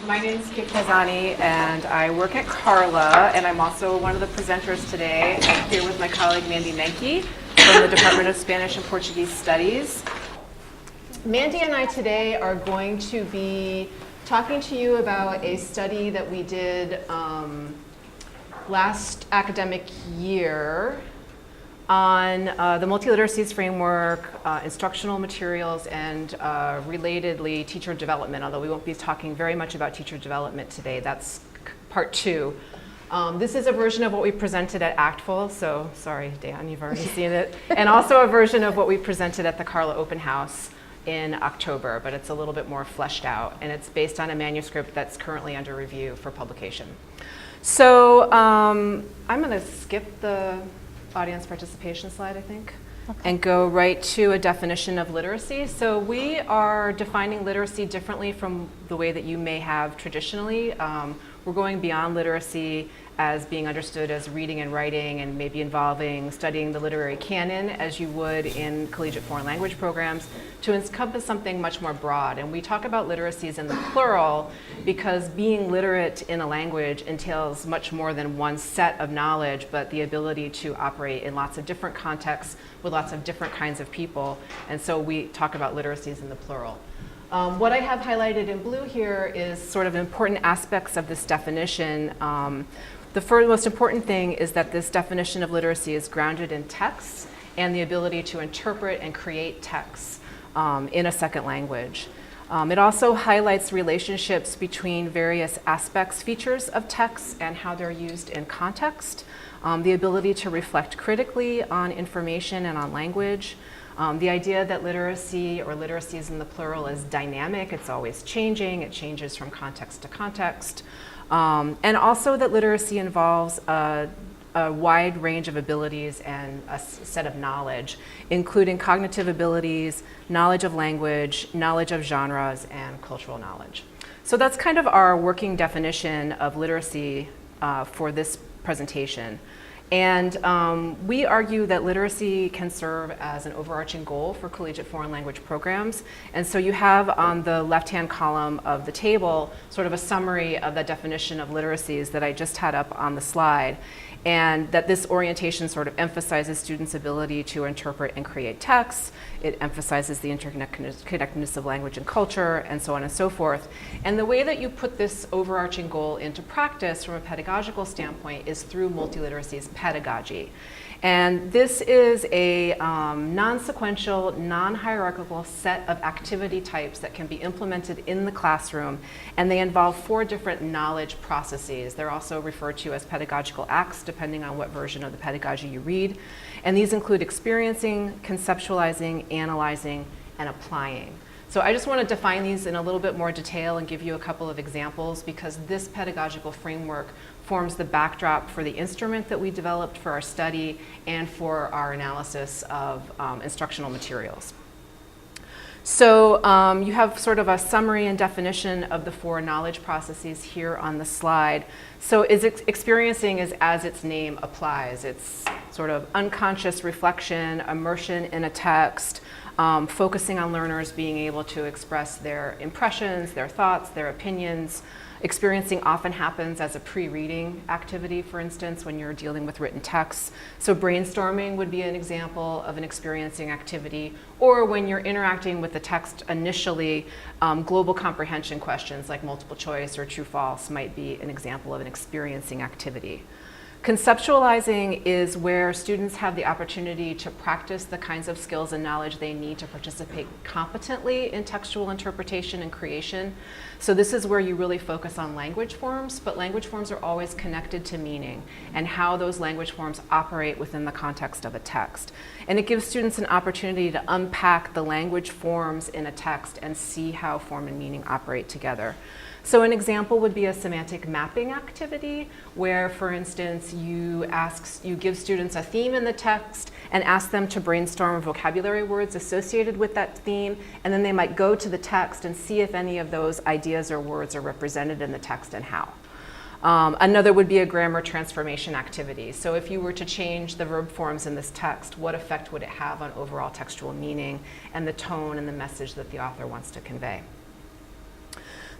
My name is Kate Kazani, and I work at CARLA, and I'm also one of the presenters today. I'm here with my colleague Mandy Menke from the Department of Spanish and Portuguese Studies. Mandy and I today are going to be talking to you about a study that we did last academic year on the multi-literacies framework, instructional materials, and relatedly teacher development, although we won't be talking very much about teacher development today. That's part 2. This is a version of what we presented at ACTFL, so sorry, Dan, you've already seen it, and also a version of what we presented at the CARLA Open House in October, but it's a little bit more fleshed out, and it's based on a manuscript that's currently under review for publication. So I'm going to skip the audience participation slide, I think, and go right to a definition of literacy. So we are defining literacy differently from the way that you may have traditionally. We're going beyond literacy as being understood as reading and writing and maybe involving studying the literary canon as you would in collegiate foreign language programs to encompass something much more broad. And we talk about literacies in the plural because being literate in a language entails much more than one set of knowledge, but the ability to operate in lots of different contexts with lots of different kinds of people. And so we talk about literacies in the plural. What I have highlighted in blue here is sort of important aspects of this definition. The most important thing is that this definition of literacy is grounded in texts and the ability to interpret and create texts in a second language. It also highlights relationships between various aspects, features of texts and how they're used in context, the ability to reflect critically on information and on language, the idea that literacy or literacies in the plural is dynamic, it's always changing, it changes from context to context, and also that literacy involves a wide range of abilities and a set of knowledge, including cognitive abilities, knowledge of language, knowledge of genres, and cultural knowledge. So that's kind of our working definition of literacy for this presentation. And we argue that literacy can serve as an overarching goal for collegiate foreign language programs. And so you have on the left-hand column of the table sort of a summary of the definition of literacies that I just had up on the slide. And that this orientation sort of emphasizes students' ability to interpret and create texts. It emphasizes the interconnectedness of language and culture, and so on and so forth. And the way that you put this overarching goal into practice from a pedagogical standpoint is through multi-literacies pedagogy. And this is a non-sequential, non-hierarchical set of activity types that can be implemented in the classroom, and they involve 4 different knowledge processes. They're also referred to as pedagogical acts, depending on what version of the pedagogy you read. And these include experiencing, conceptualizing, analyzing, and applying. So I just want to define these in a little bit more detail and give you a couple of examples because this pedagogical framework forms the backdrop for the instrument that we developed for our study and for our analysis of instructional materials. So you have sort of a summary and definition of the 4 knowledge processes here on the slide. So experiencing is as its name applies. It's sort of unconscious reflection, immersion in a text, focusing on learners being able to express their impressions, their thoughts, their opinions. Experiencing often happens as a pre-reading activity, for instance, when you're dealing with written texts. So brainstorming would be an example of an experiencing activity, or when you're interacting with the text initially, global comprehension questions like multiple choice or true-false might be an example of an experiencing activity. Conceptualizing is where students have the opportunity to practice the kinds of skills and knowledge they need to participate competently in textual interpretation and creation. So this is where you really focus on language forms, but language forms are always connected to meaning and how those language forms operate within the context of a text. And it gives students an opportunity to unpack the language forms in a text and see how form and meaning operate together. So an example would be a semantic mapping activity where, for instance, you give students a theme in the text and ask them to brainstorm vocabulary words associated with that theme, and then they might go to the text and see if any of those ideas or words are represented in the text and how. Another would be a grammar transformation activity. So if you were to change the verb forms in this text, what effect would it have on overall textual meaning and the tone and the message that the author wants to convey?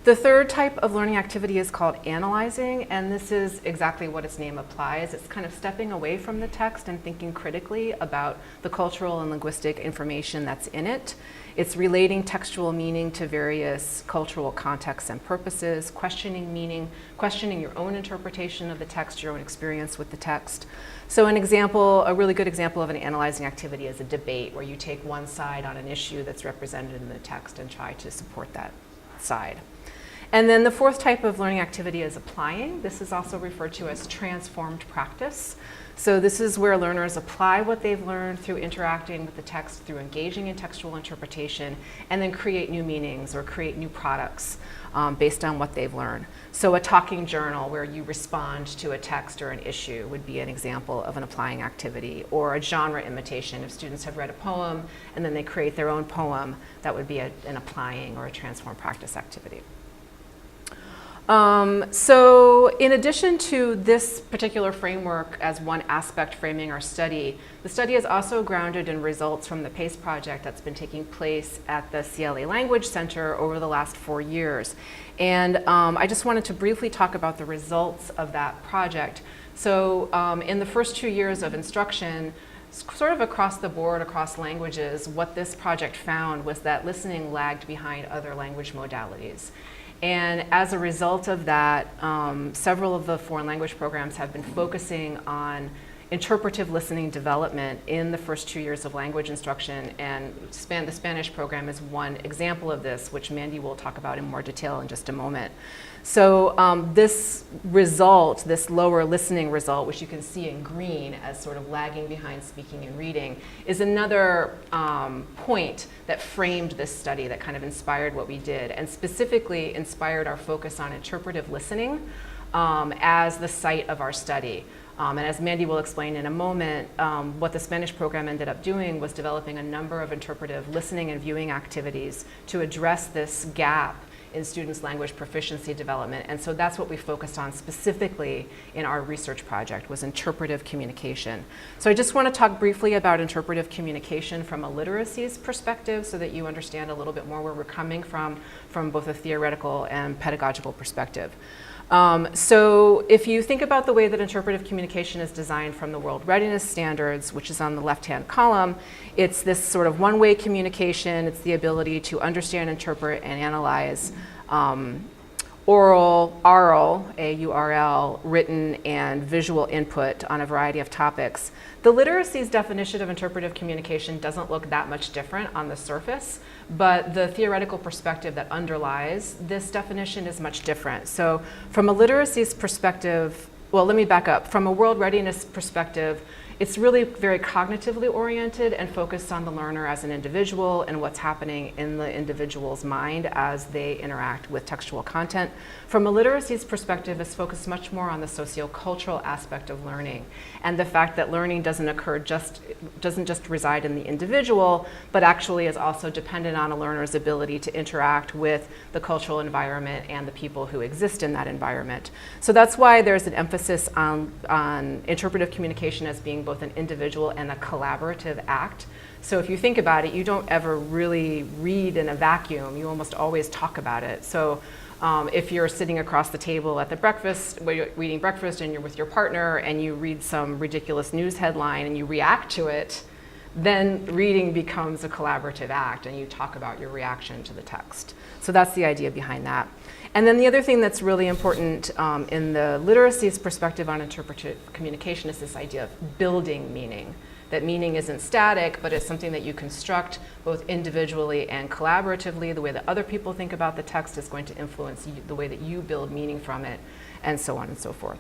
The third type of learning activity is called analyzing, and this is exactly what its name applies. It's kind of stepping away from the text and thinking critically about the cultural and linguistic information that's in it. It's relating textual meaning to various cultural contexts and purposes, questioning meaning, questioning your own interpretation of the text, your own experience with the text. So an example, a really good example of an analyzing activity is a debate where you take one side on an issue that's represented in the text and try to support that side. And then the fourth type of learning activity is applying. This is also referred to as transformed practice. So this is where learners apply what they've learned through interacting with the text, through engaging in textual interpretation, and then create new meanings or create new products based on what they've learned. So a talking journal where you respond to a text or an issue would be an example of an applying activity, or a genre imitation. If students have read a poem and then they create their own poem, that would be an applying or a transformed practice activity. So in addition to this particular framework as one aspect framing our study, the study is also grounded in results from the PACE project that's been taking place at the CLA Language Center over the last 4 years. And I just wanted to briefly talk about the results of that project. So in the first 2 years of instruction, sort of across the board, across languages, what this project found was that listening lagged behind other language modalities. And as a result of that, several of the foreign language programs have been focusing on interpretive listening development in the first 2 years of language instruction, and the Spanish program is one example of this, which Mandy will talk about in more detail in just a moment. So this result, this lower listening result, which you can see in green as sort of lagging behind speaking and reading, is another point that framed this study, that kind of inspired what we did, and specifically inspired our focus on interpretive listening as the site of our study. And as Mandy will explain in a moment, what the Spanish program ended up doing was developing a number of interpretive listening and viewing activities to address this gap in students' language proficiency development. And so that's what we focused on specifically in our research project, was interpretive communication. So I just want to talk briefly about interpretive communication from a literacies perspective so that you understand a little bit more where we're coming from both a theoretical and pedagogical perspective. So if you think about the way that interpretive communication is designed from the World Readiness Standards, which is on the left-hand column, it's this sort of one-way communication. It's the ability to understand, interpret, and analyze oral, A-U-R-L, written, and visual input on a variety of topics. The literacies definition of interpretive communication doesn't look that much different on the surface, but the theoretical perspective that underlies this definition is much different. So from a literacies perspective, well, let me back up. From a world readiness perspective, it's really very cognitively oriented and focused on the learner as an individual and what's happening in the individual's mind as they interact with textual content. From a literacies perspective, it's focused much more on the sociocultural aspect of learning and the fact that learning doesn't just reside in the individual, but actually is also dependent on a learner's ability to interact with the cultural environment and the people who exist in that environment. So that's why there's an emphasis on interpretive communication as being both an individual and a collaborative act. So if you think about it, you don't ever really read in a vacuum. You almost always talk about it. So if you're sitting across the table at the breakfast, where you're eating breakfast and you're with your partner and you read some ridiculous news headline and you react to it, then reading becomes a collaborative act and you talk about your reaction to the text. So that's the idea behind that. And then the other thing that's really important in the literacies perspective on interpretive communication is this idea of building meaning. That meaning isn't static, but it's something that you construct both individually and collaboratively. The way that other people think about the text is going to influence the way that you build meaning from it, and so on and so forth.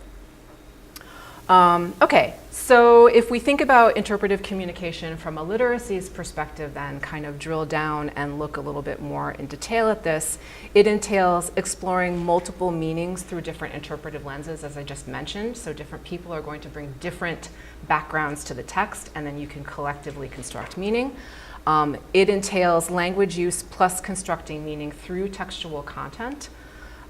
Okay, so if we think about interpretive communication from a literacies perspective, then kind of drill down and look a little bit more in detail at this, it entails exploring multiple meanings through different interpretive lenses, as I just mentioned. So different people are going to bring different backgrounds to the text, and then you can collectively construct meaning. It entails language use plus constructing meaning through textual content.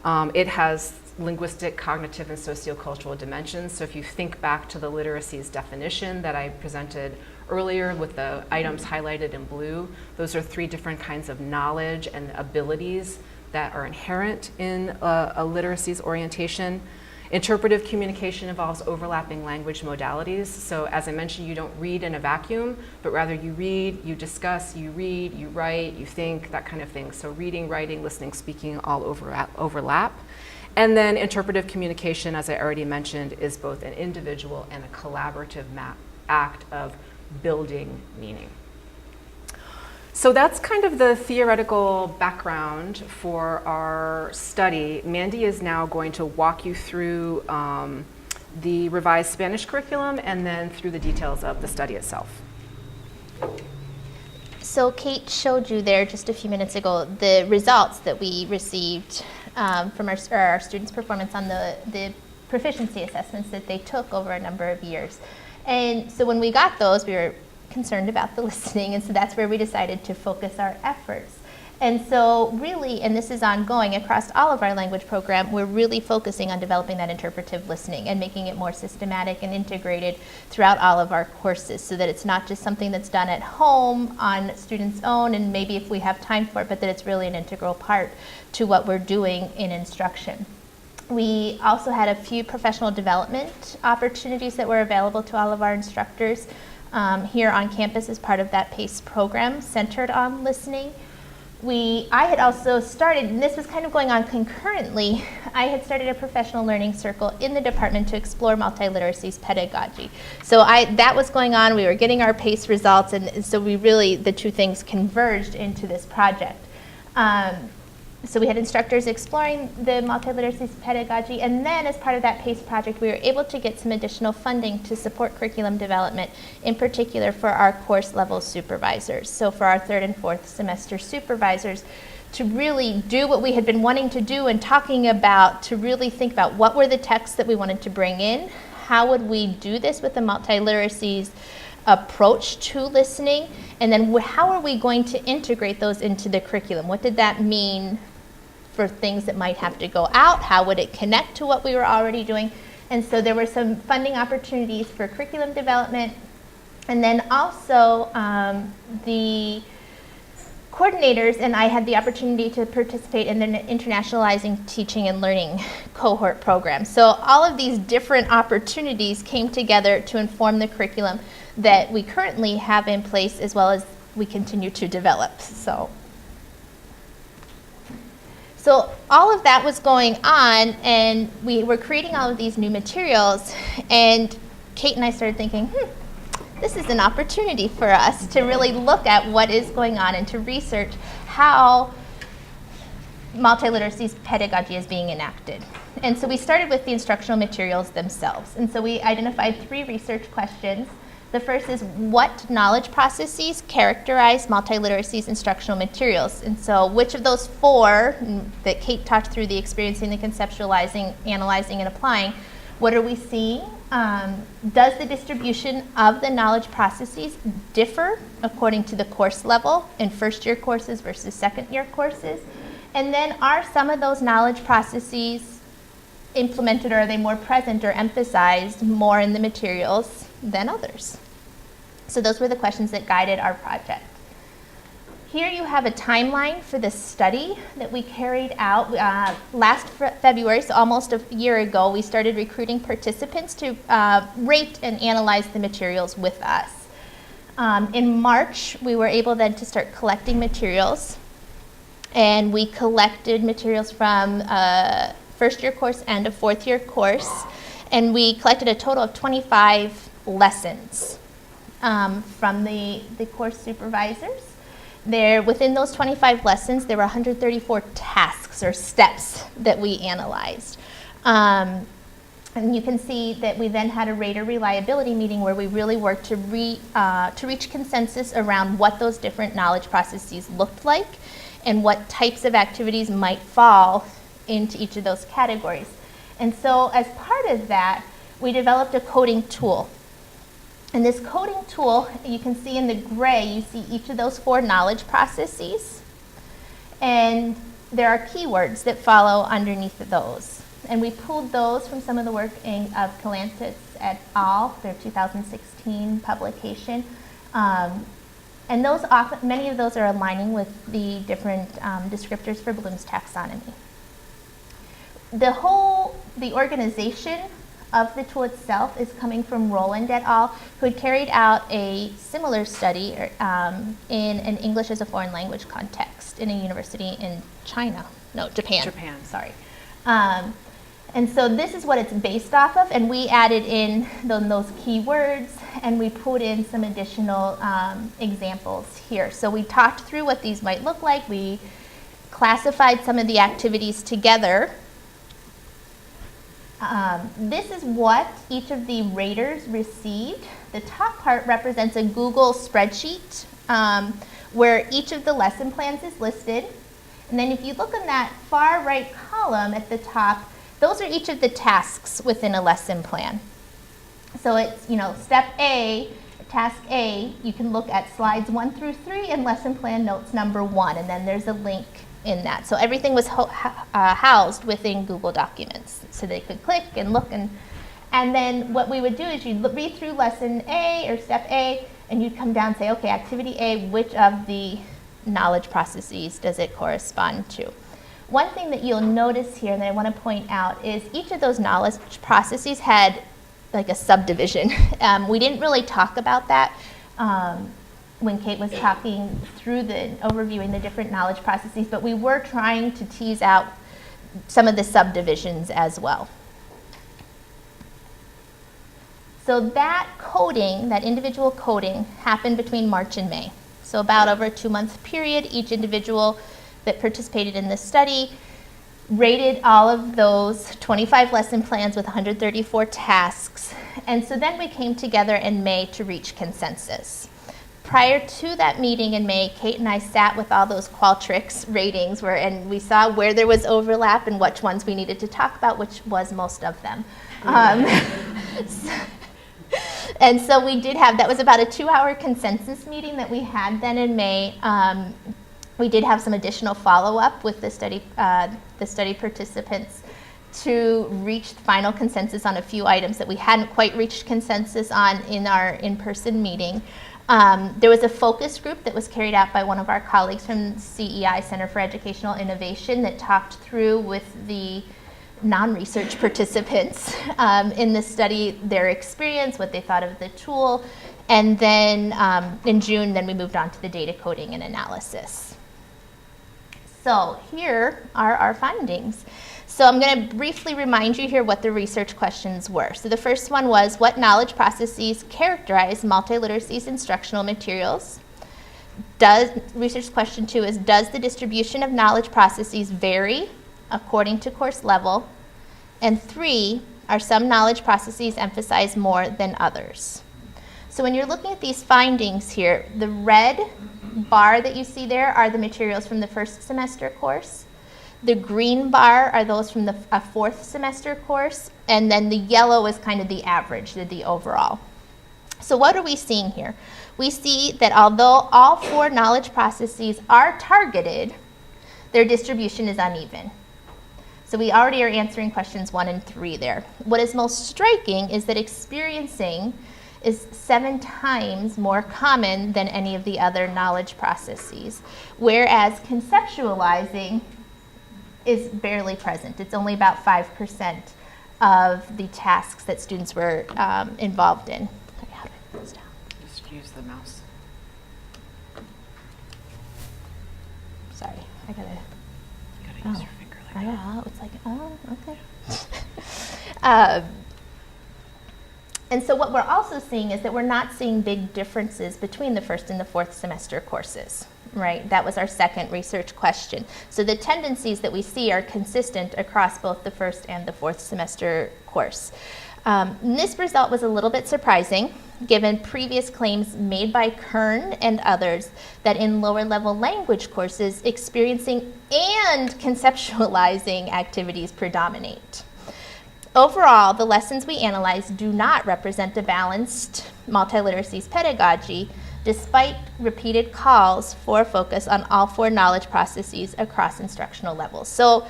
It has linguistic, cognitive, and sociocultural dimensions. So if you think back to the literacies definition that I presented earlier with the items highlighted in blue, those are 3 different kinds of knowledge and abilities that are inherent in a literacies orientation. Interpretive communication involves overlapping language modalities. So as I mentioned, you don't read in a vacuum, but rather you read, you discuss, you read, you write, you think, that kind of thing. So reading, writing, listening, speaking all overlap. And then interpretive communication, as I already mentioned, is both an individual and a collaborative act of building meaning. So that's kind of the theoretical background for our study. Mandy is now going to walk you through the revised Spanish curriculum and then through the details of the study itself. So Kate showed you there just a few minutes ago the results that we received from our students' performance on the proficiency assessments that they took over a number of years. And so when we got those, we were concerned about the listening, and so that's where we decided to focus our efforts. And so really, and this is ongoing across all of our language program, we're really focusing on developing that interpretive listening and making it more systematic and integrated throughout all of our courses so that it's not just something that's done at home on students' own and maybe if we have time for it, but that it's really an integral part to what we're doing in instruction. We also had a few professional development opportunities that were available to all of our instructors here on campus as part of that PACE program centered on listening. I had also started, and this was kind of going on concurrently, I had started a professional learning circle in the department to explore multi-literacies pedagogy. So that was going on, we were getting our PACE results, and so the two things converged into this project. So we had instructors exploring the multi-literacies pedagogy, and then as part of that PACE project, we were able to get some additional funding to support curriculum development, in particular for our course level supervisors. So for our 3rd and 4th semester supervisors, to really do what we had been wanting to do and talking about, to really think about what were the texts that we wanted to bring in, how would we do this with the multi-literacies approach to listening, and then how are we going to integrate those into the curriculum? What did that mean for things that might have to go out? How would it connect to what we were already doing? And so there were some funding opportunities for curriculum development. And then also the coordinators and I had the opportunity to participate in the Internationalizing Teaching and Learning cohort program. So all of these different opportunities came together to inform the curriculum that we currently have in place as well as we continue to develop. So all of that was going on, and we were creating all of these new materials, and Kate and I started thinking, this is an opportunity for us to really look at what is going on and to research how multi-literacies pedagogy is being enacted. And so we started with the instructional materials themselves. And so we identified 3 research questions. The first is, what knowledge processes characterize multi-literacies instructional materials? And so which of those 4 that Kate talked through, the experiencing, the conceptualizing, analyzing, and applying, what are we seeing? Does the distribution of the knowledge processes differ according to the course level in first-year courses versus second-year courses? And then are some of those knowledge processes implemented, or are they more present or emphasized more in the materials than others? So those were the questions that guided our project. Here you have a timeline for the study that we carried out last February, so almost a year ago. We started recruiting participants to rate and analyze the materials with us. In March, we were able then to start collecting materials, and we collected materials from a first-year course and a fourth-year course, and we collected a total of 25 lessons from the course supervisors. Within those 25 lessons, there were 134 tasks or steps that we analyzed. And you can see that we then had a rater reliability meeting where we really worked to reach consensus around what those different knowledge processes looked like and what types of activities might fall into each of those categories. And so as part of that, we developed a coding tool. And this coding tool, you can see in the gray, you see each of those 4 knowledge processes. And there are keywords that follow underneath those. And we pulled those from some of the work of Kalantzis et al., their 2016 publication. And many of those are aligning with the different descriptors for Bloom's taxonomy. The organization of the tool itself is coming from Roland et al., who had carried out a similar study in an English as a foreign language context in a university in Japan. Japan. Sorry. And so this is what it's based off of, and we added in those keywords, and we put in some additional examples here. So we talked through what these might look like. We classified some of the activities together. This is what each of the raters received. The top part represents a Google spreadsheet where each of the lesson plans is listed. And then if you look in that far right column at the top, those are each of the tasks within a lesson plan. So it's, step A, task A, you can look at slides 1 through 3 and lesson plan notes number 1, and then there's a link in that. So everything was housed within Google Documents. So they could click and look, and then what we would do is you'd read through lesson A or step A, and you'd come down and say, okay, activity A, which of the knowledge processes does it correspond to? One thing that you'll notice here that I want to point out is each of those knowledge processes had like a subdivision. We didn't really talk about that when Kate was talking through overviewing the different knowledge processes, but we were trying to tease out some of the subdivisions as well. So that coding, that individual coding, happened between March and May. So about over a 2-month period, each individual that participated in this study rated all of those 25 lesson plans with 134 tasks. And so then we came together in May to reach consensus. Prior to that meeting in May, Kate and I sat with all those Qualtrics ratings and we saw where there was overlap and which ones we needed to talk about, which was most of them. And so we did have, that was about a 2-hour consensus meeting that we had then in May. We did have some additional follow-up with the study participants to reach final consensus on a few items that we hadn't quite reached consensus on in our in-person meeting. There was a focus group that was carried out by one of our colleagues from CEI, Center for Educational Innovation, that talked through with the non-research participants in the study their experience, what they thought of the tool, and then in June, then we moved on to the data coding and analysis. So here are our findings. So I'm going to briefly remind you here what the research questions were. So the first one was, what knowledge processes characterize multi-literacies instructional materials? Research question 2 is, does the distribution of knowledge processes vary according to course level? And 3, are some knowledge processes emphasized more than others? So when you're looking at these findings here, the red bar that you see there are the materials from the first semester course. The green bar are those from a 4th semester course, and then the yellow is kind of the average, the overall. So what are we seeing here? We see that although all 4 knowledge processes are targeted, their distribution is uneven. So we already are answering questions 1 and 3 there. What is most striking is that experiencing is 7 times more common than any of the other knowledge processes, whereas conceptualizing is barely present. It's only about 5% of the tasks that students were involved in. How do I put this down? Just use the mouse. Sorry, I gotta Use your finger like that. Oh, it's like, okay. And so what we're also seeing is that we're not seeing big differences between the 1st and the 4th semester courses, right? That was our second research question. So the tendencies that we see are consistent across both the 1st and the 4th semester course. This result was a little bit surprising, given previous claims made by Kern and others that in lower level language courses, experiencing and conceptualizing activities predominate. Overall, the lessons we analyzed do not represent a balanced multi-literacies pedagogy, despite repeated calls for focus on all 4 knowledge processes across instructional levels. So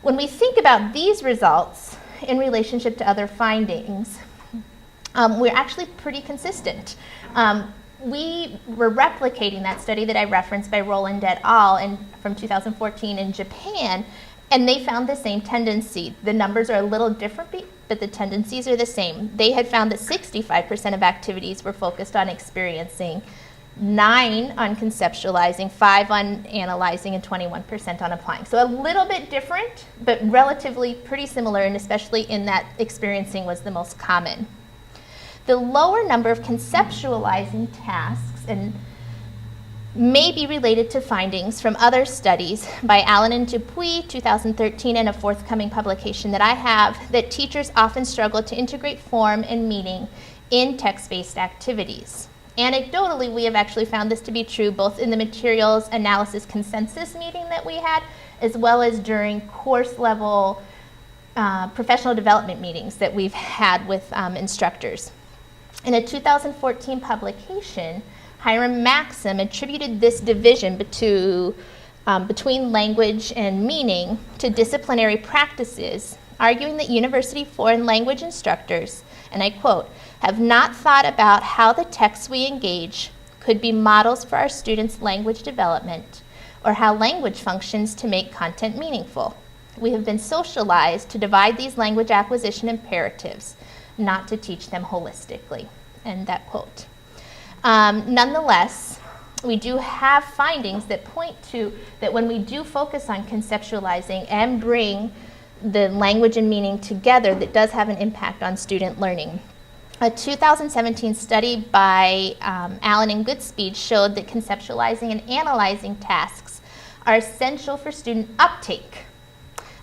when we think about these results in relationship to other findings, we're actually pretty consistent. we were replicating that study that I referenced by Roland et al. From 2014 in Japan, and they found the same tendency. The numbers are a little different, but the tendencies are the same. They had found that 65% of activities were focused on experiencing, 9 on conceptualizing, 5 on analyzing, and 21% on applying. So a little bit different, but relatively pretty similar, and especially in that experiencing was the most common. The lower number of conceptualizing tasks and may be related to findings from other studies by Allen and Dupuy, 2013, and a forthcoming publication that I have, that teachers often struggle to integrate form and meaning in text-based activities. Anecdotally, we have actually found this to be true both in the materials analysis consensus meeting that we had, as well as during course level professional development meetings that we've had with instructors. In a 2014 publication, Hiram Maxim attributed this division between language and meaning to disciplinary practices, arguing that university foreign language instructors, and I quote, have not thought about how the texts we engage could be models for our students' language development, or how language functions to make content meaningful. We have been socialized to divide these language acquisition imperatives, not to teach them holistically. End that quote. Nonetheless, we do have findings that point to that when we do focus on conceptualizing and bring the language and meaning together, that does have an impact on student learning. A 2017 study by Allen and Goodspeed showed that conceptualizing and analyzing tasks are essential for student uptake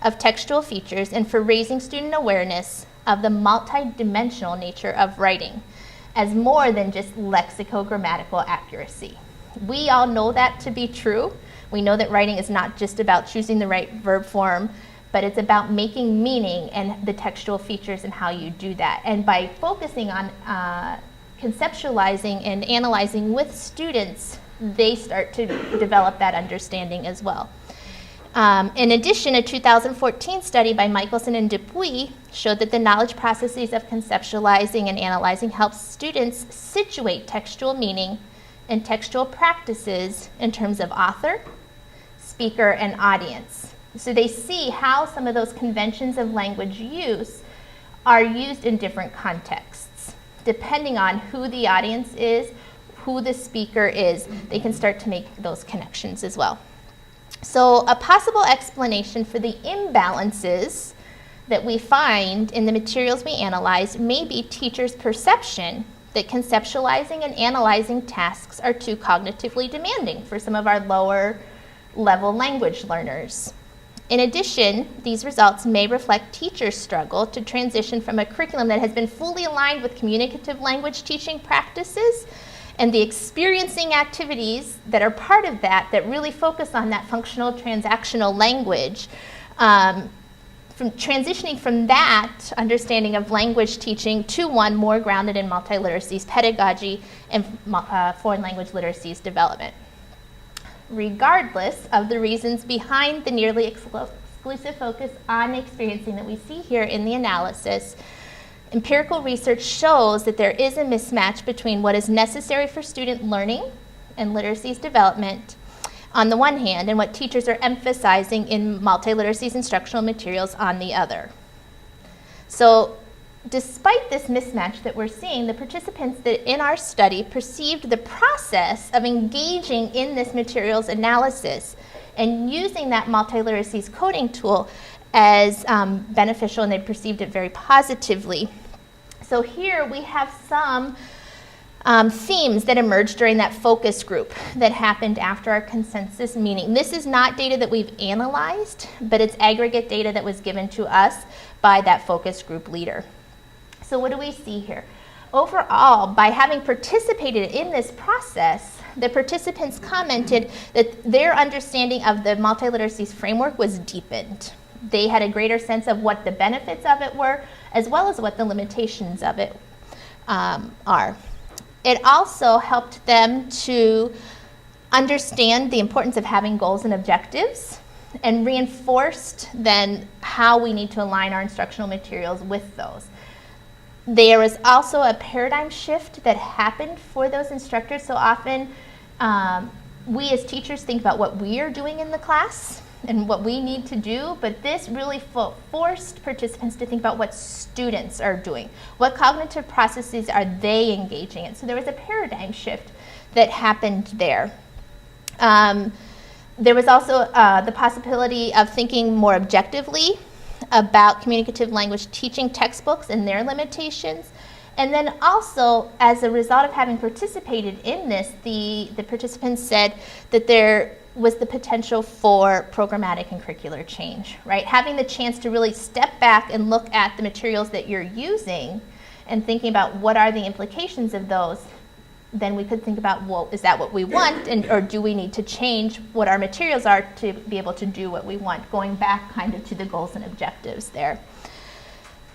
of textual features and for raising student awareness of the multidimensional nature of writing as more than just lexicogrammatical accuracy. We all know that to be true. We know that writing is not just about choosing the right verb form, but it's about making meaning and the textual features and how you do that. And by focusing on conceptualizing and analyzing with students, they start to develop that understanding as well. In addition, a 2014 study by Michelson and Dupuy showed that the knowledge processes of conceptualizing and analyzing helps students situate textual meaning and textual practices in terms of author, speaker, and audience. So they see how some of those conventions of language use are used in different contexts. Depending on who the audience is, who the speaker is, they can start to make those connections as well. So a possible explanation for the imbalances that we find in the materials we analyze may be teachers' perception that conceptualizing and analyzing tasks are too cognitively demanding for some of our lower level language learners. In addition, these results may reflect teachers' struggle to transition from a curriculum that has been fully aligned with communicative language teaching practices and the experiencing activities that are part of that really focus on that functional transactional language, from transitioning from that understanding of language teaching to one more grounded in multi-literacies pedagogy and foreign language literacies development. Regardless of the reasons behind the nearly exclusive focus on experiencing that we see here in the analysis, empirical research shows that there is a mismatch between what is necessary for student learning and literacies development on the one hand, and what teachers are emphasizing in multi-literacies instructional materials on the other. So despite this mismatch that we're seeing, the participants that in our study perceived the process of engaging in this materials analysis and using that multi-literacies coding tool as beneficial, and they perceived it very positively. So here we have some themes that emerged during that focus group that happened after our consensus meeting. This is not data that we've analyzed, but it's aggregate data that was given to us by that focus group leader. So what do we see here? Overall, by having participated in this process, the participants commented that their understanding of the multi-literacies framework was deepened. They had a greater sense of what the benefits of it were, as well as what the limitations of it are. It also helped them to understand the importance of having goals and objectives, and reinforced then how we need to align our instructional materials with those. There was also a paradigm shift that happened for those instructors. So often we as teachers think about what we are doing in the class and what we need to do, but this really forced participants to think about what students are doing. What cognitive processes are they engaging in? So there was a paradigm shift that happened there. There was also the possibility of thinking more objectively about communicative language teaching textbooks and their limitations. And then also, as a result of having participated in this, the participants said that there was the potential for programmatic and curricular change, right? Having the chance to really step back and look at the materials that you're using and thinking about what are the implications of those, then we could think about, well, is that what we want, or do we need to change what our materials are to be able to do what we want, going back kind of to the goals and objectives there.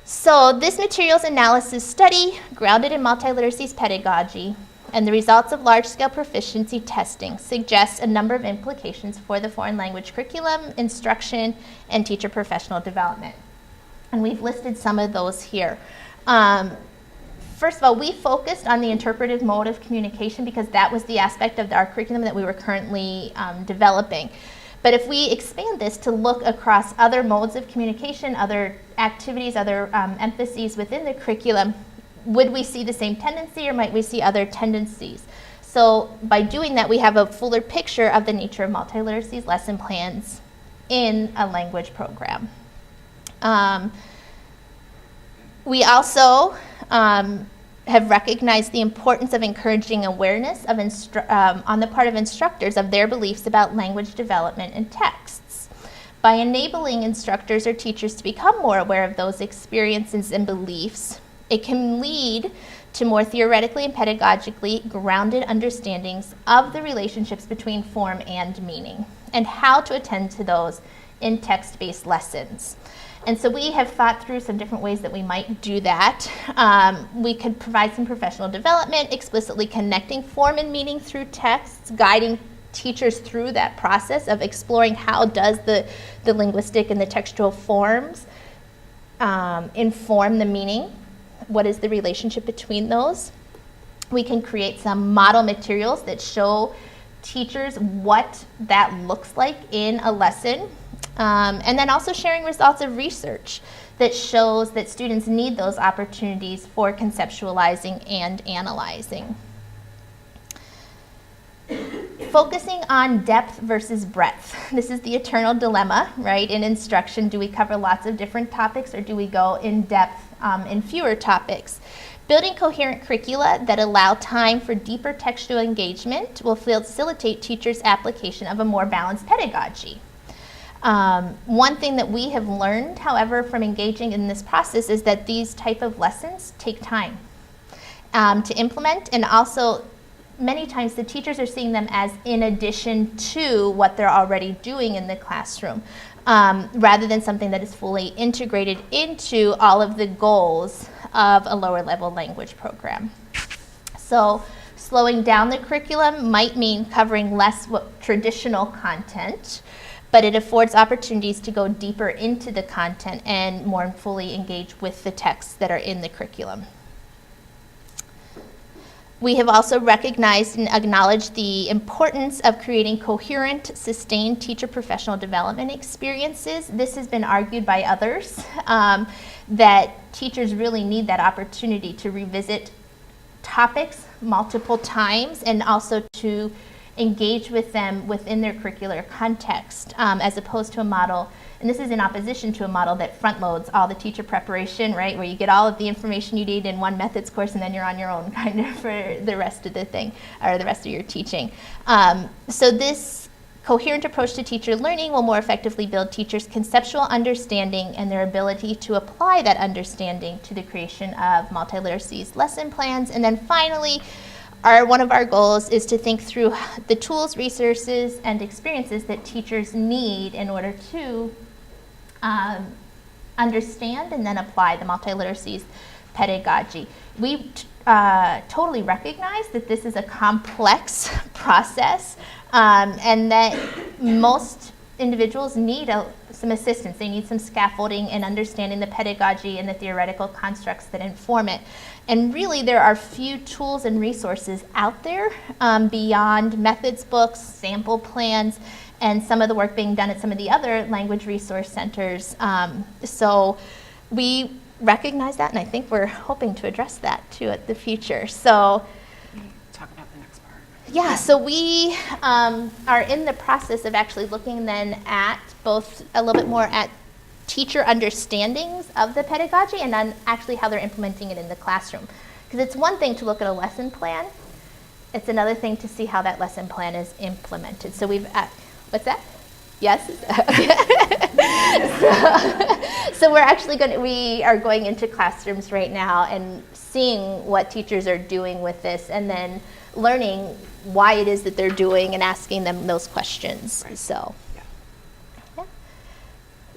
So this materials analysis study, grounded in multi-literacies pedagogy, and the results of large-scale proficiency testing suggests a number of implications for the foreign language curriculum, instruction, and teacher professional development. And we've listed some of those here. First of all, we focused on the interpretive mode of communication because that was the aspect of our curriculum that we were currently developing. But if we expand this to look across other modes of communication, other activities, other emphases within the curriculum, would we see the same tendency or might we see other tendencies? So by doing that, we have a fuller picture of the nature of multi-literacies lesson plans in a language program. We also have recognized the importance of encouraging awareness of on the part of instructors of their beliefs about language development and texts. By enabling instructors or teachers to become more aware of those experiences and beliefs, it can lead to more theoretically and pedagogically grounded understandings of the relationships between form and meaning, and how to attend to those in text-based lessons. And so we have thought through some different ways that we might do that. We could provide some professional development, explicitly connecting form and meaning through texts, guiding teachers through that process of exploring how does the linguistic and the textual forms inform the meaning. What is the relationship between those? We can create some model materials that show teachers what that looks like in a lesson. And then also sharing results of research that shows that students need those opportunities for conceptualizing and analyzing. Focusing on depth versus breadth. This is the eternal dilemma, right? In instruction, do we cover lots of different topics or do we go in depth in fewer topics? Building coherent curricula that allow time for deeper textual engagement will facilitate teachers' application of a more balanced pedagogy. One thing that we have learned, however, from engaging in this process is that these type of lessons take time to implement, and also many times the teachers are seeing them as in addition to what they're already doing in the classroom, rather than something that is fully integrated into all of the goals of a lower level language program. So slowing down the curriculum might mean covering less traditional content, but it affords opportunities to go deeper into the content and more fully engage with the texts that are in the curriculum. We have also recognized and acknowledged the importance of creating coherent, sustained teacher professional development experiences. This has been argued by others, that teachers really need that opportunity to revisit topics multiple times and also to engage with them within their curricular context, as opposed to a model, and this is in opposition to a model that front loads all the teacher preparation, right, where you get all of the information you need in one methods course and then you're on your own kind of for the rest of the thing, or the rest of your teaching. So this coherent approach to teacher learning will more effectively build teachers' conceptual understanding and their ability to apply that understanding to the creation of multi-literacies lesson plans. And then finally, one of our goals is to think through the tools, resources, and experiences that teachers need in order to understand and then apply the multi-literacies pedagogy. We totally recognize that this is a complex process, and that most individuals need some assistance. They need some scaffolding in understanding the pedagogy and the theoretical constructs that inform it. And really, there are few tools and resources out there beyond methods books, sample plans, and some of the work being done at some of the other language resource centers. So we recognize that, and I think we're hoping to address that too at the future. So Talk about the next part. yeah, so we are in the process of actually looking then at both a little bit more at teacher understandings of the pedagogy and then actually how they're implementing it in the classroom. Because it's one thing to look at a lesson plan, it's another thing to see how that lesson plan is implemented. So we've, what's that? Yes? So we're actually we are going into classrooms right now and seeing what teachers are doing with this and then learning why it is that they're doing and asking them those questions. Right. So, yeah.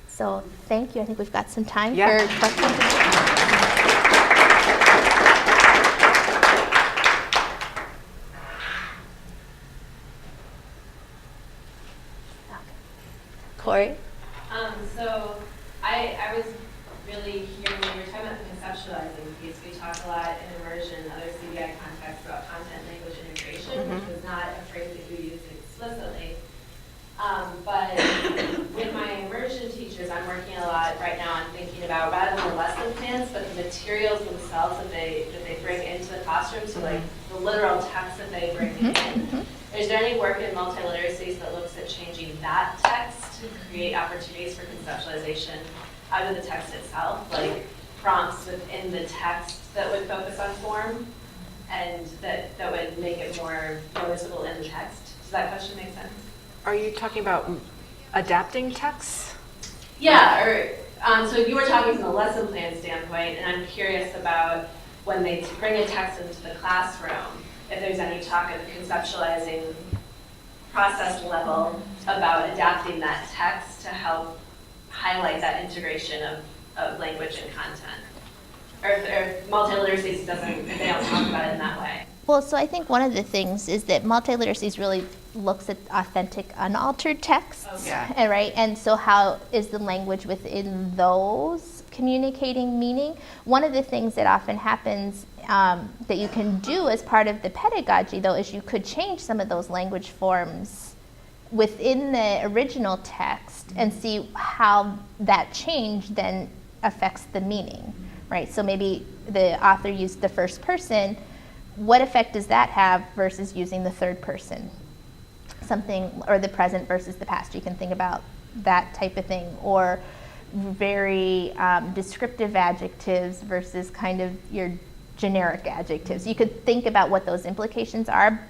So thank you. I think we've got some time for questions. Corey? So I was really hearing when you were talking about the conceptualizing piece. We talk a lot in immersion and other CBI contexts about content language integration, which was not a phrase that you used explicitly. But with my immersion teachers, I'm working a lot right now on thinking about rather than the lesson plans, but the materials themselves that they bring into the classroom, so like the literal text that they bring in. Is there any work in multi-literacies that looks at changing that text to create opportunities for conceptualization out of the text itself, like prompts within the text that would focus on form and that would make it more noticeable in the text? Does that question make sense? Are you talking about adapting texts? Yeah, or so you were talking from the lesson plan standpoint, and I'm curious about when they bring a text into the classroom, if there's any talk at the conceptualizing process level about adapting that text to help highlight that integration of language and content. Or if multi-literacies if they don't talk about it in that way. Well, so I think one of the things is that multi-literacies really looks at authentic, unaltered texts, Okay. Right? And so how is the language within those communicating meaning? One of the things that often happens that you can do as part of the pedagogy, though, is you could change some of those language forms within the original text and see how that change then affects the meaning, right? So maybe the author used the first person. What effect does that have versus using the third person? Something, or the present versus the past. You can think about that type of thing. Or very descriptive adjectives versus kind of your generic adjectives. You could think about what those implications are,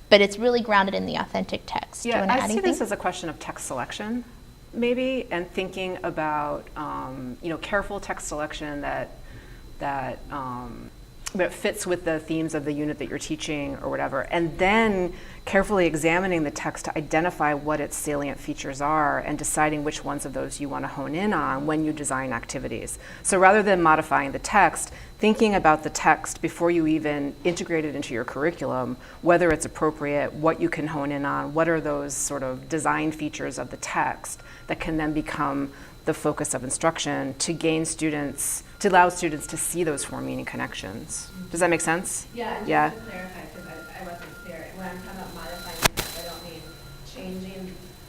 but it's really grounded in the authentic text. Yeah, I see this as a question of text selection, maybe, and thinking about careful text selection that fits with the themes of the unit that you're teaching or whatever, and then carefully examining the text to identify what its salient features are and deciding which ones of those you want to hone in on when you design activities. So rather than modifying the text, thinking about the text before you even integrate it into your curriculum, whether it's appropriate, what you can hone in on, what are those sort of design features of the text that can then become the focus of instruction to allow students to see those form meaning connections. Does that make sense? Yeah, and yeah. Just to clarify, because I wasn't clear, when I'm talking about modifying the text, I don't mean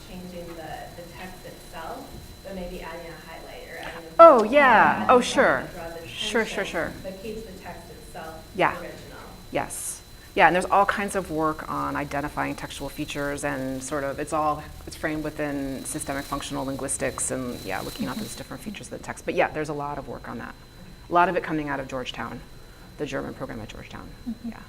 changing the text itself, but maybe adding a highlight or adding a Oh, yeah. Oh, sure. Sure. But keeps the text itself Yeah. original. Yes. Yeah, and there's all kinds of work on identifying textual features and sort of, it's framed within systemic functional linguistics and looking at those different features of the text. But yeah, there's a lot of work on that. A lot of it coming out of Georgetown, the German program at Georgetown. Yeah.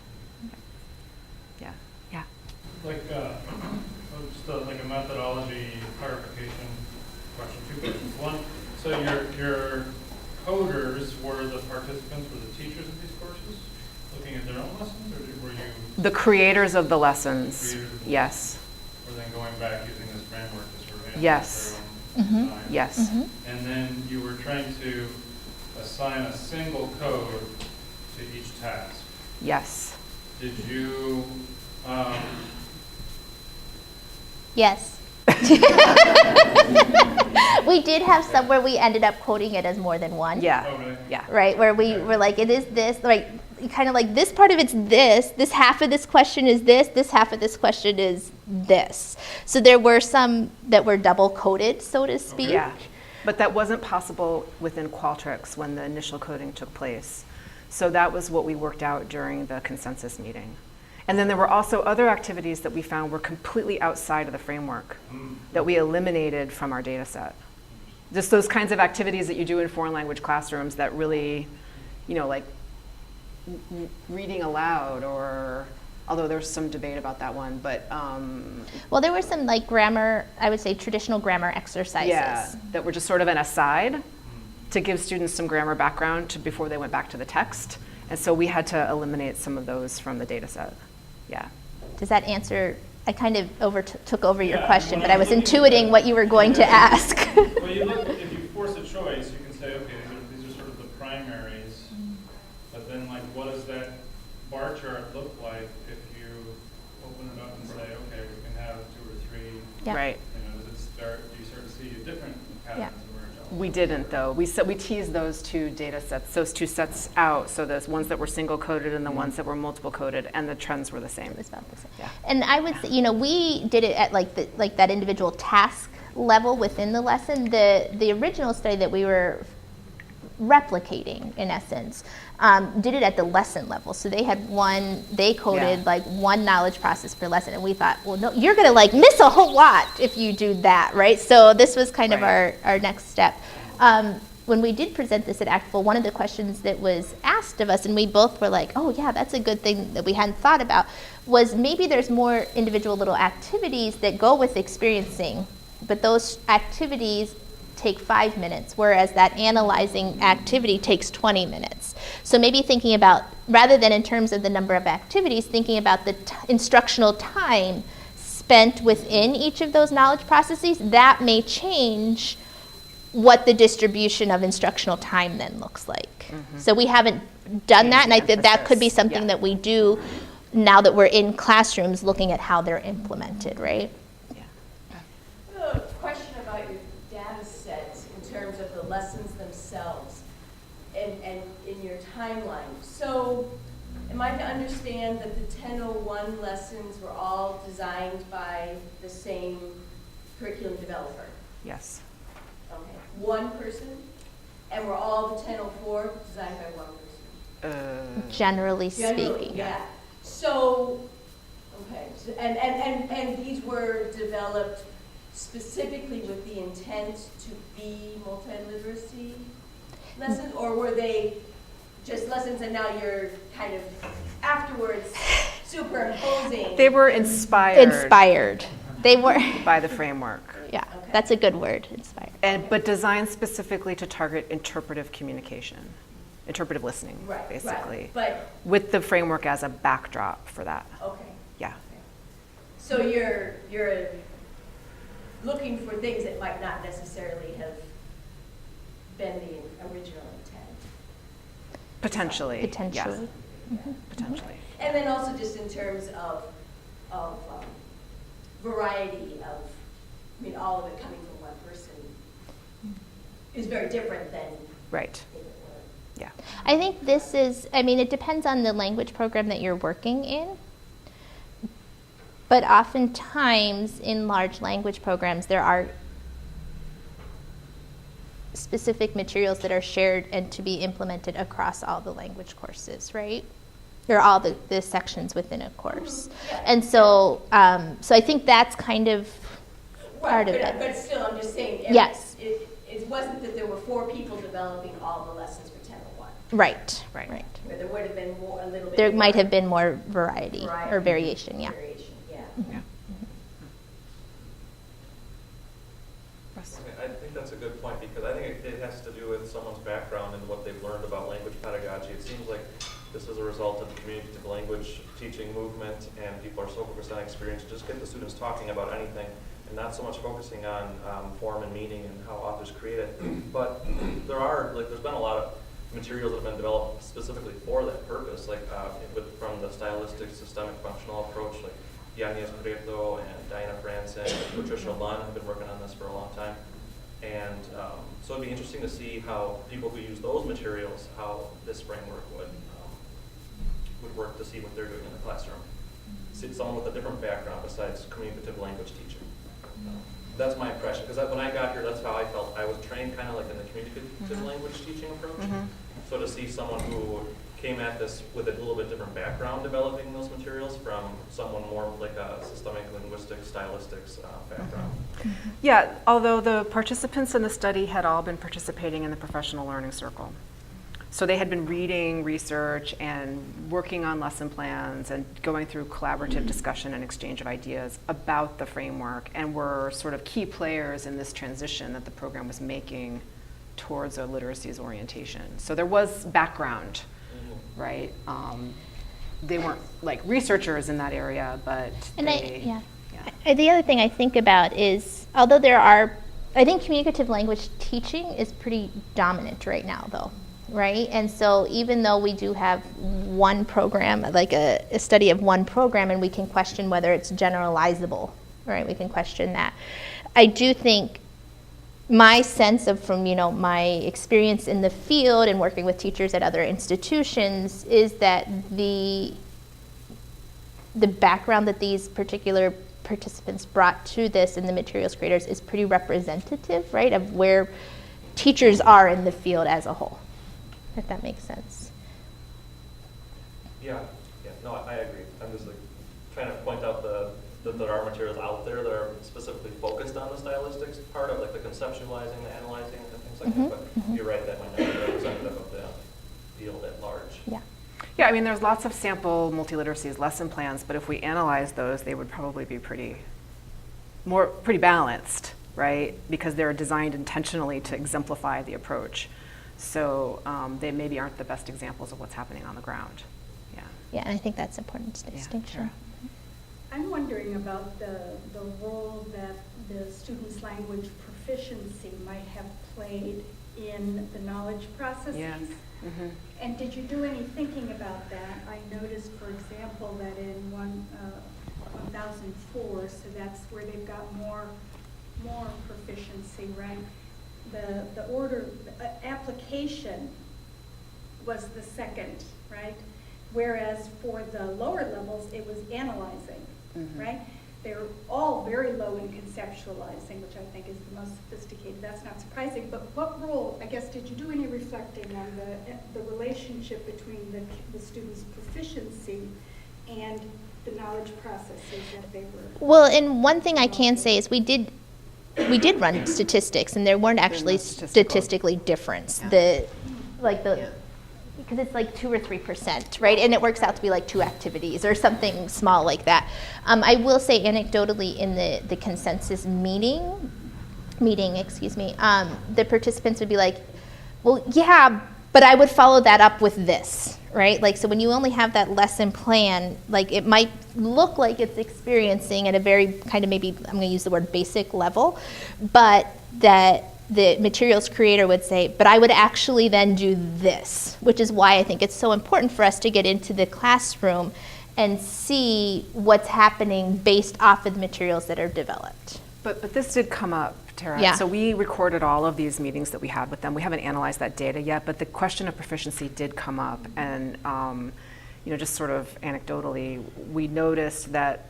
Like, just like a methodology clarification question, two questions. One, so your coders were the participants, were the teachers of these courses, looking at their own lessons, or were you? The creators of the lessons, yes. Or then going back using this framework to sort of analyze Yes. their own design? Yes. And then you were trying to assign a single code to each task. Yes. Did you, Yes. We did have some where we ended up coding it as more than one. Yeah, Okay. yeah. Right, where we were like, it is this, like, kind of like this part of it's this half of this question is this half of this question is this. So there were some that were double coded, so to speak. Yeah, but that wasn't possible within Qualtrics when the initial coding took place. So that was what we worked out during the consensus meeting. And then there were also other activities that we found were completely outside of the framework that we eliminated from our data set. Just those kinds of activities that you do in foreign language classrooms that really, you know, like reading aloud, or, although there's some debate about that one, but Well, there were some like grammar, I would say traditional grammar exercises. yeah, that were just sort of an aside to give students some grammar background before they went back to the text. And so we had to eliminate some of those from the data set. Yeah. Does that answer? I kind of took over your Yeah, question, when but I I'm was looking intuiting at- what you were going to ask. Well, you look, if you force a choice, you can say, okay, these are sort of the primaries, but then like, what does that bar chart look like if you open it up and say, okay, we can have 2 or 3, Yeah. Right. you know, do you start to see different Yeah. patterns emerge? We didn't, though. We teased those two data sets, those two sets out. So those ones that were single coded and the ones that were multiple coded, and the trends were the same. It was about the same. Yeah. And I would say, you know, we did it at like that individual task level within the lesson. The original study that we were replicating, in essence, did it at the lesson level. So they coded Yeah. like one knowledge process per lesson, and we thought, well, no, you're going to like miss a whole lot if you do that, right? So this was kind of Right. our next step. When we did present this at ACTFL, one of the questions that was asked of us, and we both were like, oh yeah, that's a good thing that we hadn't thought about, was maybe there's more individual little activities that go with experiencing, but those activities take 5 minutes, whereas that analyzing activity takes 20 minutes. So maybe thinking about, rather than in terms of the number of activities, thinking about the instructional time spent within each of those knowledge processes, that may change what the distribution of instructional time then looks like. So we haven't done that, and I think that could be Emphasis, something yeah. that we do now that we're in classrooms looking at how they're implemented, right? A question about your data sets in terms of the lessons themselves and in your timeline. So am I to understand that the 1001 lessons were all designed by the same curriculum developer? Yes. Okay. One person? And were all the 1004 designed by one person? Generally Generally, speaking. yeah. So, okay, so, and these were developed specifically with the intent to be multi-literacy lessons, or were they just lessons and now you're kind of afterwards superimposing? They were inspired They were, by the framework, yeah, Okay. that's a good word, inspired. but designed specifically to target interpretive communication, interpretive listening, Right, basically, right, with the framework as a backdrop for that. but, okay. Yeah. So you're looking for things that might not necessarily have been the original intent. Potentially. Yes. Potentially. Potentially. And then also just in terms of variety of, I mean, all of it coming from one person is very different than Right. if it were. Yeah. I think this is, I mean, it depends on the language program that you're working in. But oftentimes in large language programs, there are specific materials that are shared and to be implemented across all the language courses, right? Or all the sections within a course. Yeah. And so, so I think that's kind of part of Right, it. but still, I'm just saying. Yes. It wasn't that there were 4 people developing all the lessons for 1001. Right, Right. right. Where there would have been more, a little bit There more might have been more variety or variation, yeah. variation, yeah. Yeah. I think that's a good point, because I think it has to do with someone's background and what they've learned about language pedagogy. It seems like this is a result of the communicative language teaching movement, and people are so focused on experience. Just get the students talking about anything, and not so much focusing on form and meaning and how authors create it. But there's been a lot of materials that have been developed specifically for that purpose, like from the stylistic, systemic, functional approach, like Yanez Prieto and Diana Franson and Patricia Lunn have been working on this for a long time. And so it'd be interesting to see how people who use those materials, how this framework would work, to see what they're doing in the classroom. See someone with a different background besides communicative language teaching. That's my impression, because when I got here, that's how I felt. I was trained kind of like in the communicative language teaching approach. So to see someone who came at this with a little bit different background developing those materials from someone more like a systemic linguistics, stylistics background. Yeah, although the participants in the study had all been participating in the professional learning circle. So they had been reading research and working on lesson plans and going through collaborative discussion and exchange of ideas about the framework, and were sort of key players in this transition that the program was making towards a literacies orientation. So there was background, right? They weren't like researchers in that area, but The other thing I think about is, although I think communicative language teaching is pretty dominant right now, though. Right? And so even though we do have one program, like a study of one program, and we can question whether it's generalizable, right? We can question that. I do think my sense of, from my experience in the field and working with teachers at other institutions, is that the background that these particular participants brought to this and the materials creators is pretty representative, right, of where teachers are in the field as a whole. If that makes sense. Yeah, no, I agree. I'm just trying to point out that there are materials out there that are specifically focused on the stylistics part of the conceptualizing, the analyzing, and things like that. But you're right, that might not be representative of the field at large. Yeah. Yeah, I mean, there's lots of sample multi-literacies lesson plans, but if we analyze those, they would probably be pretty balanced, right? Because they're designed intentionally to exemplify the approach. So they maybe aren't the best examples of what's happening on the ground. Yeah. Yeah, and I think that's important distinction. Sure. I'm wondering about the role that the students' language proficiency might have played in the knowledge processes. Yes. Mm-hmm. And did you do any thinking about that? I noticed, for example, that in 1004, so that's where they've got more proficiency, right? The order, application was the second, right? Whereas for the lower levels, it was analyzing, right? They're all very low in conceptualizing, which I think is the most sophisticated. That's not surprising. But what role, I guess, did you do any reflecting on the relationship between the students' proficiency and the knowledge processes that they were? Well, and one thing I can say is we did run statistics, and there weren't actually statistically different. Because it's like 2 or 3%, right? And it works out to be like 2 activities or something small like that. I will say anecdotally in the consensus meeting, the participants would be like, well, yeah, but I would follow that up with this, right? Like, so when you only have that lesson plan, like it might look like it's experiencing at a very kind of, maybe I'm going to use the word basic level, but that the materials creator would say, but I would actually then do this, which is why I think it's so important for us to get into the classroom and see what's happening based off of the materials that are developed. But this did come up, Tara. Yeah. So we recorded all of these meetings that we had with them. We haven't analyzed that data yet, but the question of proficiency did come up. And just sort of anecdotally, we noticed that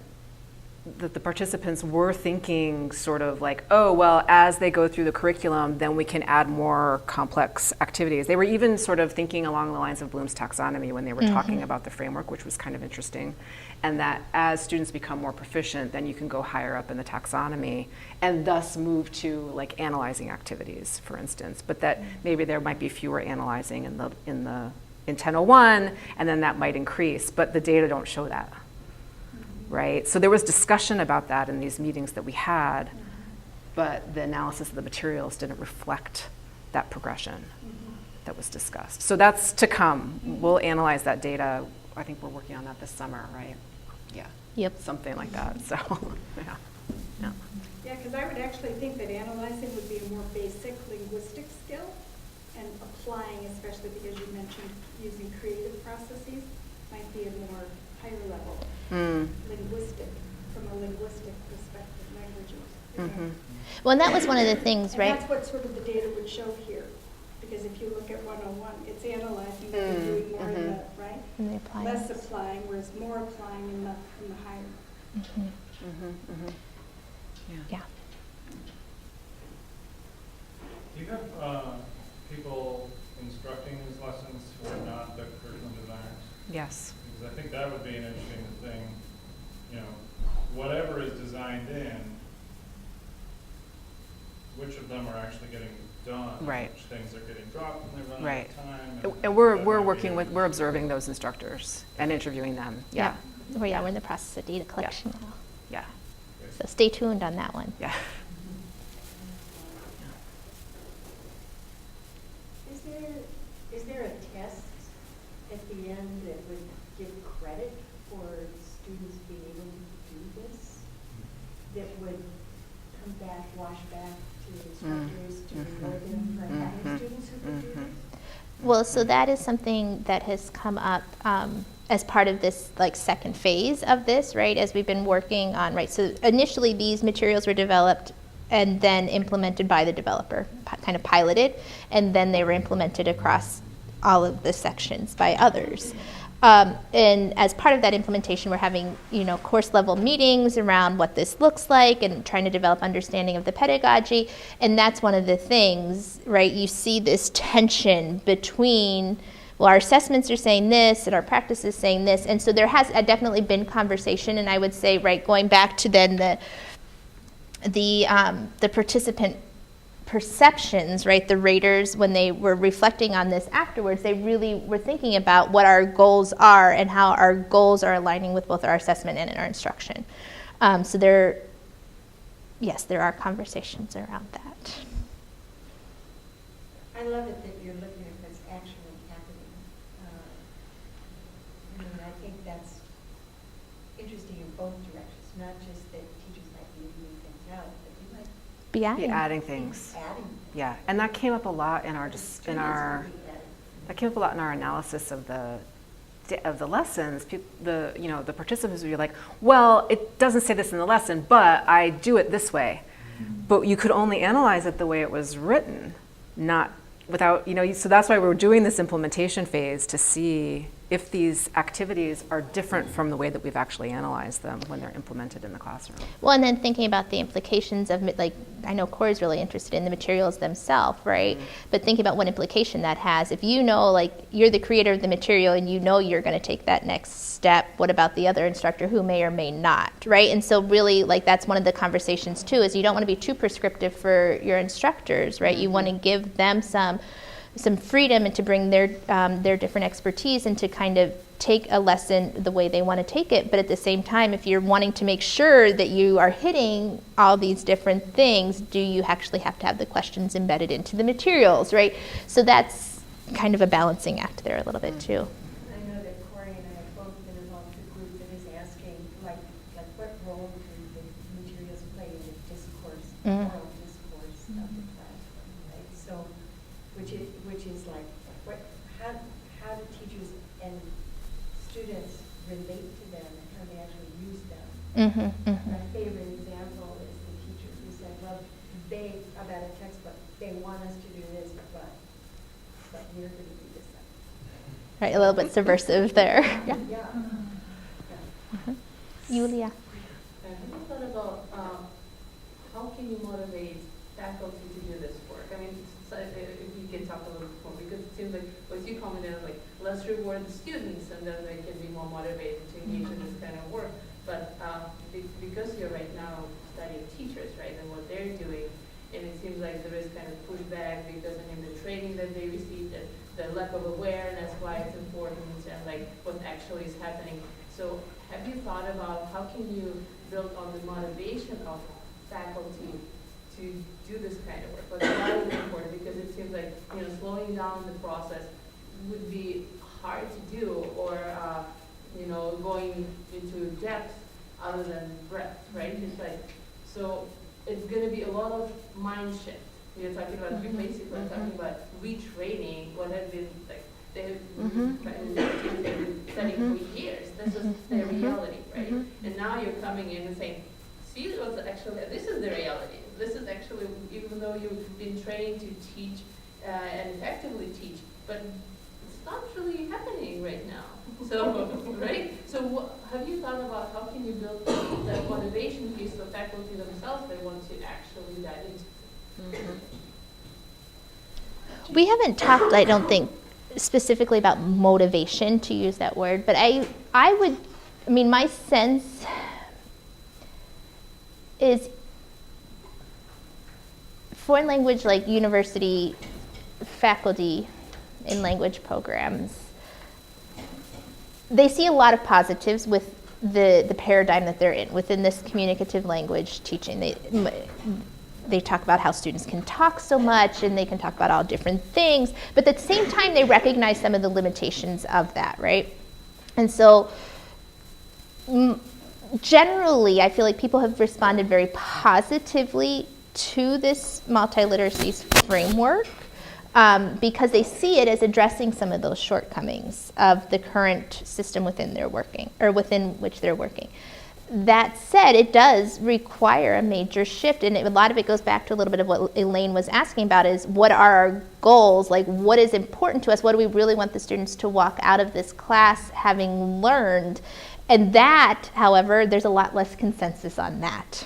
the participants were thinking sort of like, oh, well, as they go through the curriculum, then we can add more complex activities. They were even sort of thinking along the lines of Bloom's taxonomy when they were talking about the framework, which was kind of interesting. And that as students become more proficient, then you can go higher up in the taxonomy and thus move to like analyzing activities, for instance. But that maybe there might be fewer analyzing in 1001, and then that might increase. But the data don't show that. Right? So there was discussion about that in these meetings that we had, but the analysis of the materials didn't reflect that progression that was discussed. So that's to come. We'll analyze that data. I think we're working on that this summer, right? Yeah. Yep. Something like that. So, yeah. Yeah, because I would actually think that analyzing would be a more basic linguistic skill, and applying, especially because you mentioned using creative processes, might be a more higher level linguistic from a linguistic perspective, languages. Mhm. Well, and that was one of the things, And right? that's what sort of the data would show here. Because if you look at 101, it's analyzing what they're doing more in the, right? And they apply Less it. applying, whereas more applying in the higher. Mhm. Yeah. Do you have people instructing these lessons who are not the curriculum designers? Yes. Because I think that would be an interesting thing, you know, whatever is designed in, which of them are actually getting done? Right. Which things are getting dropped and they're running Right. out of time? And we're that might be working with, a- we're observing those instructors and interviewing them. Yeah. Well, yeah, we're in the process of data collection now. Yeah. So stay tuned on that one. Yeah. Is there a test at the end that would give credit for students being able to do this? That would come back, wash back to instructors to reward them for having students who could do this? Well, so that is something that has come up as part of this like second phase of this, right? As we've been working on, right? So initially these materials were developed and then implemented by the developer, kind of piloted, and then they were implemented across all of the sections by others. And as part of that implementation, we're having, course level meetings around what this looks like and trying to develop understanding of the pedagogy. And that's one of the things, right? You see this tension between, well, our assessments are saying this and our practice is saying this. And so there has definitely been conversation. And I would say, right, going back to then the participant perceptions, right? The raters, when they were reflecting on this afterwards, they really were thinking about what our goals are and how our goals are aligning with both our assessment and in our instruction. So there are conversations around that. I love it that you're looking at what's actually happening. I think that's interesting in both directions, not just that teachers might be leaving things out, but they might Be Adding things. adding. Yeah, and that came up a lot in our analysis of the lessons. The participants would be like, well, it doesn't say this in the lesson, but I do it this way. But you could only analyze it the way it was written, not without, so that's why we're doing this implementation phase to see if these activities are different from the way that we've actually analyzed them when they're implemented in the classroom. Well, and then thinking about the implications of, like, I know Corey's really interested in the materials themselves, right? Mm-hmm. But think about what implication that has. If you know, like, you're the creator of the material and you know you're going to take that next step, what about the other instructor who may or may not, right? And so really, like, that's one of the conversations, too, is you don't want to be too prescriptive for your instructors, right? Mm-hmm. You want to give them some freedom and to bring their different expertise and to kind of take a lesson the way they want to take it. But at the same time, if you're wanting to make sure that you are hitting all these different things, do you actually have to have the questions embedded into the materials, right? So that's kind of a balancing act there a little bit too. I know that Corey and I have both been involved with a group that is asking, like what role do the materials play in the discourse, oral discourse of the classroom, right? So, which is like, how do teachers and students relate to them and how they actually use them? My favorite example is the teacher who said, well, about a textbook, they want us to do this, but we're going to do this. Right, a little bit subversive there. Yeah. Yeah. Julia. Have you thought about how can you motivate faculty to do this work? I mean, so if you can talk a little bit more, because it seems like what you commented on, like, let's reward the students and then they can be more motivated to engage in this kind of work. But because you're right now studying teachers, right, and what they're doing, and it seems like there is kind of pushback because of the training that they received, and the lack of awareness why it's important and like what actually is happening. So have you thought about how can you build on the motivation of faculty to do this kind of work? But why is it important? Because it seems like slowing down the process would be hard to do, or going into depth other than breadth, right? It's like, so it's going to be a lot of mind shift. You're talking about basically talking about retraining what has been like they've been studying for years. This is their reality, right? And now you're coming in and saying, see, what's actually, this is the reality. This is actually, even though you've been trained to teach and effectively teach, but it's not really happening right now. So, right? So have you thought about how can you build that motivation piece for faculty themselves that want to actually dive into it? We haven't talked, I don't think, specifically about motivation, to use that word, but I mean, my sense is foreign language, like university faculty in language programs, they see a lot of positives with the paradigm that they're in within this communicative language teaching. They talk about how students can talk so much and they can talk about all different things, but at the same time they recognize some of the limitations of that, right? And so generally I feel like people have responded very positively to this multi-literacies framework because they see it as addressing some of those shortcomings of the current system within which they're working. That said, it does require a major shift, and a lot of it goes back to a little bit of what Elaine was asking about, is what are our goals, like what is important to us, what do we really want the students to walk out of this class having learned, and that, however, there's a lot less consensus on that,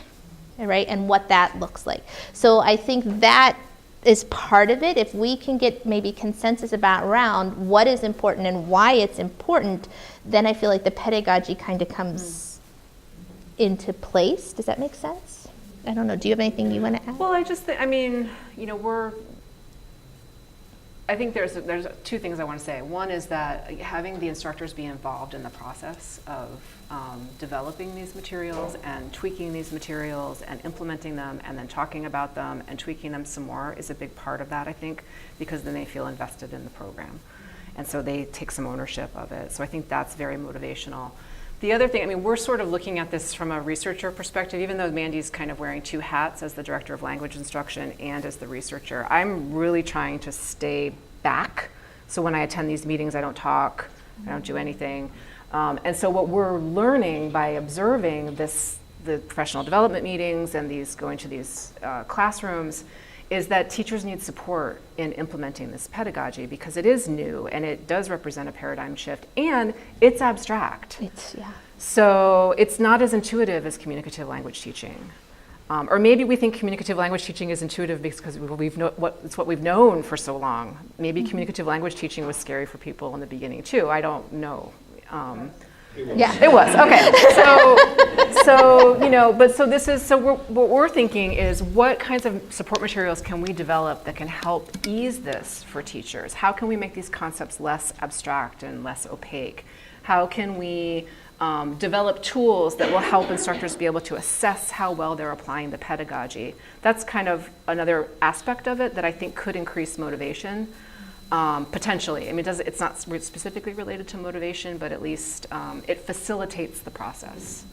right, and what that looks like. So I think that is part of it. If we can get maybe consensus around what is important and why it's important, then I feel like the pedagogy kind of comes into place. Does that make sense? I don't know. Do you have anything you want to add? Well, I just think, I mean, you know, I think there's two things I want to say. One is that having the instructors be involved in the process of developing these materials and tweaking these materials and implementing them and then talking about them and tweaking them some more is a big part of that, I think, because then they feel invested in the program. And so they take some ownership of it. So I think that's very motivational. The other thing, I mean, we're sort of looking at this from a researcher perspective, even though Mandy's kind of wearing two hats as the director of language instruction and as the researcher. I'm really trying to stay back. So when I attend these meetings, I don't talk, I don't do anything. And so what we're learning by observing the professional development meetings and going to these classrooms is that teachers need support in implementing this pedagogy because it is new and it does represent a paradigm shift and it's abstract. So it's not as intuitive as communicative language teaching. Or maybe we think communicative language teaching is intuitive because it's what we've known for so long. Maybe communicative language teaching was scary for people in the beginning too. I don't know. Yeah, it was. Okay. So you know, what we're thinking is what kinds of support materials can we develop that can help ease this for teachers? How can we make these concepts less abstract and less opaque? How can we develop tools that will help instructors be able to assess how well they're applying the pedagogy? That's kind of another aspect of it that I think could increase motivation. Potentially. I mean, it's not specifically related to motivation, but at least it facilitates the process.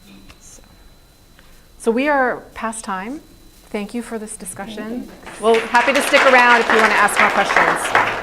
So we are past time. Thank you for this discussion. Well, happy to stick around if you want to ask more questions.